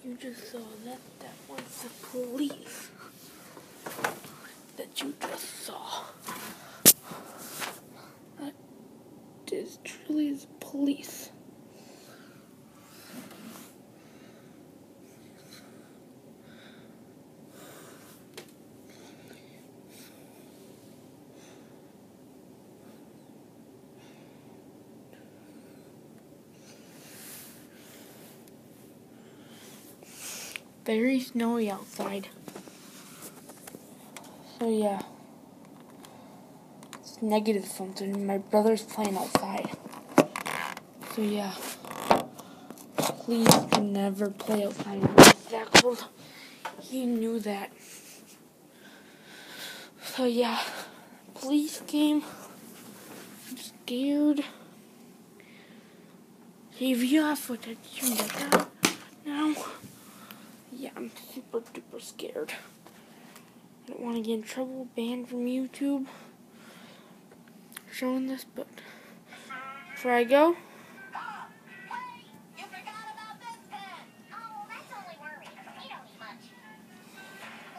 You just saw that. That was the police that you just saw. That is truly the police. Very snowy outside. So yeah. It's negative something. My brother's playing outside. So yeah. Please do never play outside when it's that cold. He knew that. So yeah. Police came. I'm scared. If you have footage, you can get that now. Yeah, I'm super duper scared. I don't want to get in trouble, banned from YouTube, showing this, but before I go, You forgot about this pen. Oh, that's only wormy. He don't eat much.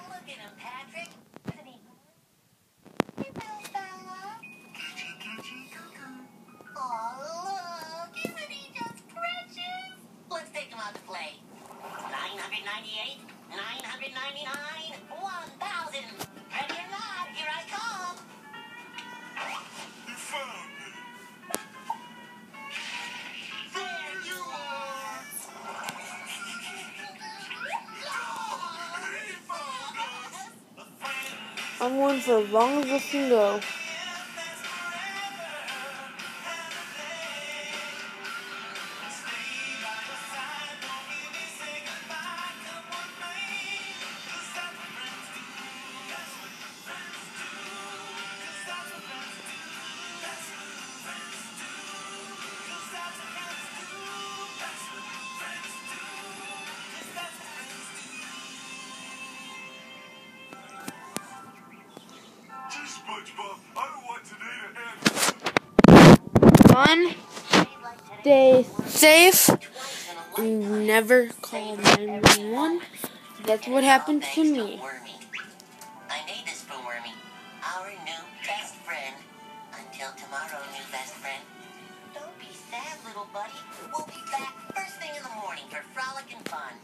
Look at him, Patrick. Isn't he? Hey, Bella. Catchy, cuckoo. Oh, look. Isn't he just precious? Let's take him out to play. 998, 999, 1,000. Ready or not, here I come. You found me. There you are. He found us. I'm going for as long as this can go. SpongeBob, I don't want today to end. Fun, stay safe, and never call 911. That's what happened to me. I made this for Wormy, our new best friend. Until tomorrow, new best friend. Don't be sad, little buddy. We'll be back first thing in the morning for frolic and fun.